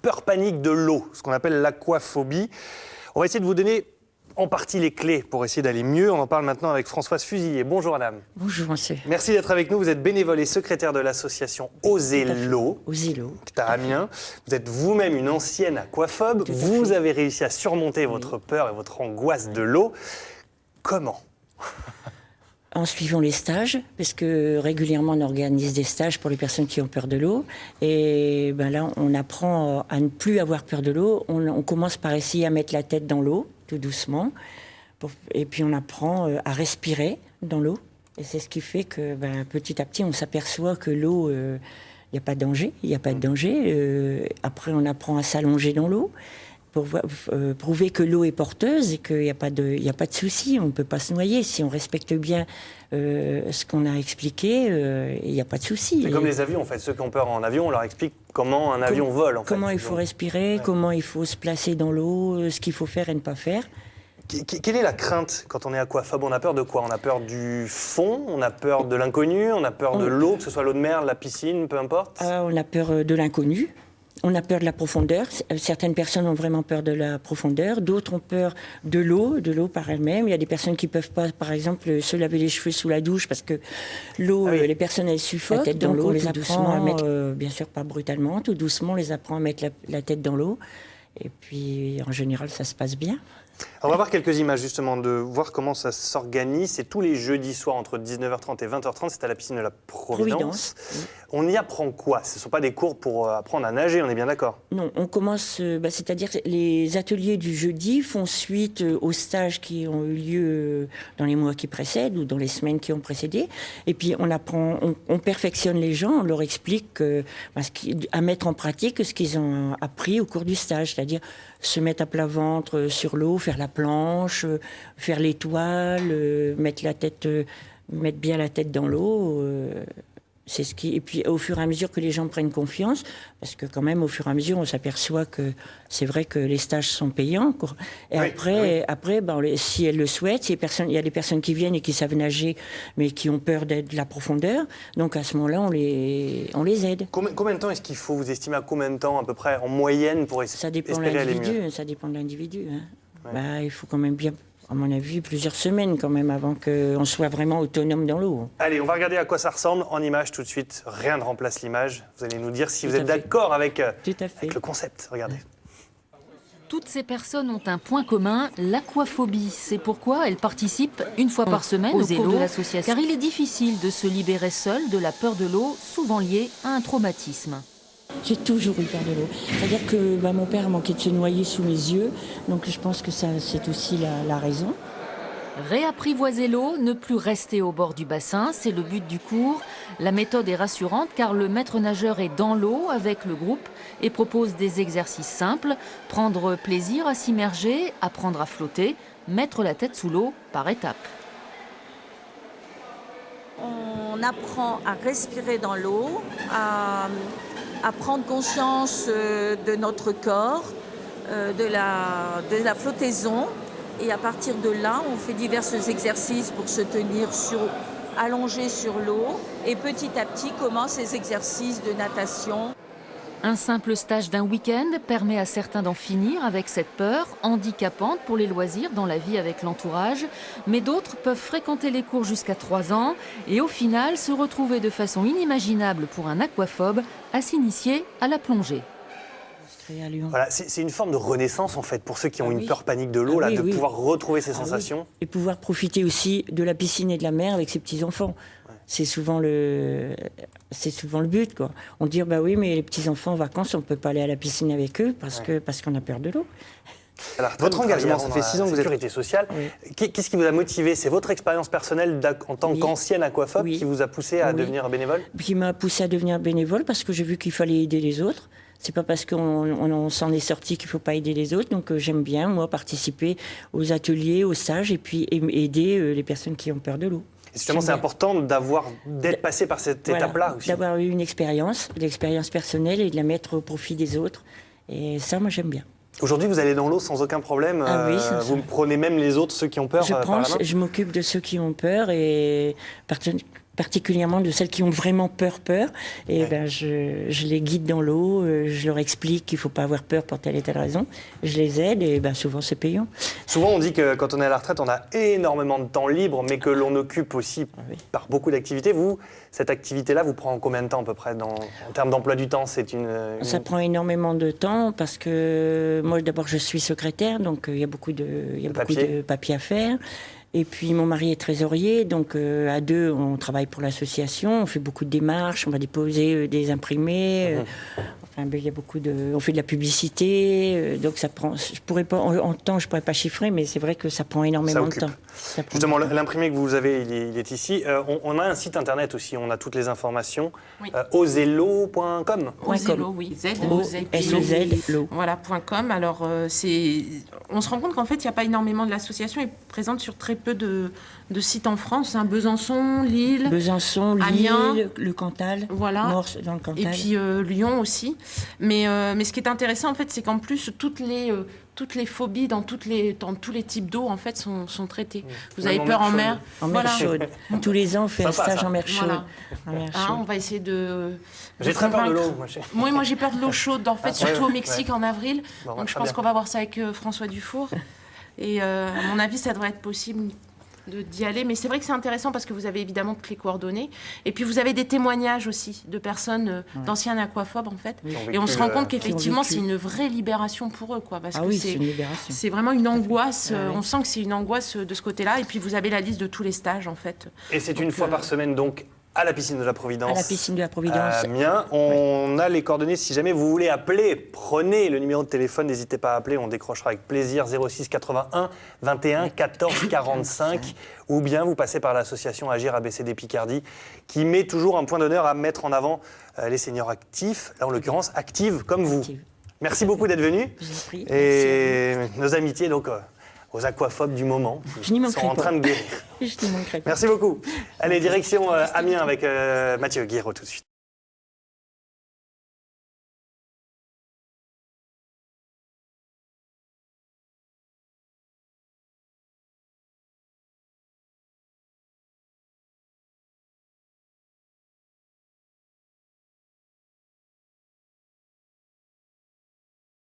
Peur panique de l'eau, ce qu'on appelle l'aquaphobie. On va essayer de vous donner en partie les clés pour essayer d'aller mieux. On en parle maintenant avec Françoise Fusilier. Bonjour madame. Bonjour monsieur. Merci d'être avec nous. Vous êtes bénévole et secrétaire de l'association Oser l'eau. Oser l'eau. À Amiens. Vous êtes vous-même une ancienne aquaphobe. Vous avez réussi à surmonter votre peur et votre angoisse de l'eau. Comment ? En suivant les stages, parce que régulièrement on organise des stages pour les personnes qui ont peur de l'eau. Et ben là, on apprend à ne plus avoir peur de l'eau. On commence par essayer à mettre la tête dans l'eau, tout doucement. Et puis on apprend à respirer dans l'eau. Et c'est ce qui fait que petit à petit, on s'aperçoit que l'eau, il n'y a pas de danger. Il n'y a pas de danger. Après, on apprend à s'allonger dans l'eau, pour prouver que l'eau est porteuse et qu'il n'y a pas de souci, on ne peut pas se noyer. Si on respecte bien ce qu'on a expliqué, il n'y a pas de souci. C'est comme les avions, en fait. Ceux qui ont peur en avion, on leur explique comment un avion vole, en fait. Comment il faut respirer, comment il faut se placer dans l'eau, ce qu'il faut faire et ne pas faire. Quelle est la crainte quand on est aquaphobe ? On a peur de quoi ? On a peur du fond, on a peur de l'inconnu, on a peur de l'eau, que ce soit l'eau de mer, la piscine, peu importe. On a peur de l'inconnu. On a peur de la profondeur. Certaines personnes ont vraiment peur de la profondeur. D'autres ont peur de l'eau par elle-même. Il y a des personnes qui ne peuvent pas, par exemple, se laver les cheveux sous la douche parce que l'eau, les personnes, elles suffoquent. La tête dans l'eau, on les apprend à mettre, bien sûr pas brutalement, tout doucement, on les apprend à mettre la tête dans l'eau. Et puis, en général, ça se passe bien. On va voir quelques images justement, de voir comment ça s'organise. C'est tous les jeudis soirs entre 19h30 et 20h30, c'est à la piscine de la Providence. Oui. On y apprend quoi ? Ce ne sont pas des cours pour apprendre à nager, on est bien d'accord ? Non, on commence, c'est-à-dire les ateliers du jeudi font suite aux stages qui ont eu lieu dans les mois qui précèdent ou dans les semaines qui ont précédé. Et puis on apprend, on perfectionne les gens, on leur explique à mettre en pratique ce qu'ils ont appris au cours du stage, c'est-à-dire se mettre à plat ventre sur l'eau, faire la planche, faire l'étoile, mettre bien la tête dans l'eau. C'est ce qui... Et puis au fur et à mesure que les gens prennent confiance, parce que quand même au fur et à mesure on s'aperçoit que c'est vrai que les stages sont payants. Et après, si elles le souhaitent, il y a des personnes qui viennent et qui savent nager mais qui ont peur de la profondeur, donc à ce moment-là on les aide. Combien de temps est-ce qu'il faut, vous estimez à combien de temps à peu près en moyenne pour espérer aller mieux ? Ça dépend de l'individu. Hein. Ouais. Il faut quand même bien, à mon avis, plusieurs semaines quand même avant qu'on soit vraiment autonome dans l'eau. Allez, on va regarder à quoi ça ressemble en image tout de suite. Rien ne remplace l'image. Vous allez nous dire si vous êtes d'accord avec le concept. Regardez. Toutes ces personnes ont un point commun, l'aquaphobie. C'est pourquoi elles participent une fois par semaine au cours de l'association. Car il est difficile de se libérer seul de la peur de l'eau, souvent liée à un traumatisme. J'ai toujours eu peur de l'eau. C'est-à-dire que mon père manquait de se noyer sous mes yeux, donc je pense que ça, c'est aussi la raison. Réapprivoiser l'eau, ne plus rester au bord du bassin, c'est le but du cours. La méthode est rassurante car le maître nageur est dans l'eau avec le groupe et propose des exercices simples, prendre plaisir à s'immerger, apprendre à flotter, mettre la tête sous l'eau par étapes. On apprend à respirer dans l'eau, à prendre conscience de notre corps, de la flottaison. Et à partir de là, on fait divers exercices pour se tenir allongé sur l'eau. Et petit à petit, commencent ces exercices de natation. Un simple stage d'un week-end permet à certains d'en finir avec cette peur handicapante pour les loisirs dans la vie avec l'entourage. Mais d'autres peuvent fréquenter les cours jusqu'à 3 ans et au final se retrouver de façon inimaginable pour un aquaphobe à s'initier à la plongée. Voilà, c'est une forme de renaissance en fait pour ceux qui ont une peur panique de l'eau, pouvoir retrouver ces sensations. Et pouvoir profiter aussi de la piscine et de la mer avec ses petits-enfants. Ouais. C'est souvent le but, quoi. On dit oui, mais les petits-enfants en vacances, on ne peut pas aller à la piscine avec eux parce qu'on a peur de l'eau. Alors, votre engagement, ça fait 6 ans que vous êtes sécurité sociale. Oui. Qu'est-ce qui vous a motivé ? C'est votre expérience personnelle en tant qu'ancienne aquaphobe qui vous a poussé à devenir bénévole ? Qui m'a poussé à devenir bénévole parce que j'ai vu qu'il fallait aider les autres. C'est pas parce qu'on s'en est sorti qu'il faut pas aider les autres. Donc j'aime bien, moi, participer aux ateliers, aux stages et puis aider les personnes qui ont peur de l'eau. Et justement, c'est important d'être passé par cette étape-là aussi. D'avoir eu l'expérience personnelle et de la mettre au profit des autres. Et ça, moi, j'aime bien. Aujourd'hui, vous allez dans l'eau sans aucun problème. Vous prenez même les autres, ceux qui ont peur. Je m'occupe de ceux qui ont peur et particulièrement de celles qui ont vraiment peur. Et ben, je les guide dans l'eau, je leur explique qu'il ne faut pas avoir peur pour telle et telle raison. Je les aide et ben, souvent c'est payant. Souvent on dit que quand on est à la retraite, on a énormément de temps libre, mais que l'on occupe aussi par beaucoup d'activités. Vous, cette activité-là, vous prend combien de temps à peu près en termes d'emploi du temps? Ça prend énormément de temps parce que moi d'abord je suis secrétaire, donc il y a beaucoup de papiers à faire. Et puis mon mari est trésorier, donc à deux on travaille pour l'association, on fait beaucoup de démarches, on va déposer des imprimés, enfin il y a on fait de la publicité, donc ça prend. Je pourrais pas en temps, je pourrais pas chiffrer, mais c'est vrai que ça prend énormément de temps. Justement, l'imprimé que vous avez, il est ici. On a un site internet aussi, on a toutes les informations. Oui. Ozello.com. Ozello, oui. Z-O-Z-L-O. Voilà, .com. Alors, on se rend compte qu'en fait, il n'y a pas énormément de l'association. Elle est présente sur très peu de sites en France. Hein. Besançon, Lille, Amiens, le Cantal, voilà. Nord dans le Cantal. Et puis Lyon aussi. Mais ce qui est intéressant, en fait, c'est qu'en plus, toutes les phobies dans tous les types d'eau, en fait, sont traitées. Vous avez peur en mer. En mer chaude. Tous les ans, on fait un stage en mer chaude. Voilà. On va essayer de... J'ai très peur de l'eau. Moi, j'ai peur de l'eau chaude, en fait, surtout au Mexique en avril. Donc, je pense qu'on va voir ça avec François Dufour. Et à mon avis, ça devrait être possible d'y aller. Mais c'est vrai que c'est intéressant parce que vous avez évidemment toutes les coordonnées. Et puis, vous avez des témoignages aussi de personnes, d'anciens aquaphobes, en fait. Et on se rend compte qu'effectivement, c'est une vraie libération pour eux, quoi. Parce que c'est une libération. C'est vraiment une angoisse. On sent que c'est une angoisse de ce côté-là. Et puis, vous avez la liste de tous les stages, en fait. Et c'est une fois par semaine, donc, à la piscine de la Providence. À la piscine de la Providence. À Amiens. On a les coordonnées. Si jamais vous voulez appeler, prenez le numéro de téléphone. N'hésitez pas à appeler. On décrochera avec plaisir 06 81 21 14 45. Ou bien vous passez par l'association Agir ABCD Picardie qui met toujours un point d'honneur à mettre en avant les seniors actifs. Là, en l'occurrence, actives comme vous. Merci beaucoup d'être venus. Et nos amitiés, donc... aux aquaphobes du moment, qui sont en train de guérir. Je n'y manquerai pas. Merci beaucoup. Allez, direction Amiens avec Mathieu Guiraud tout de suite.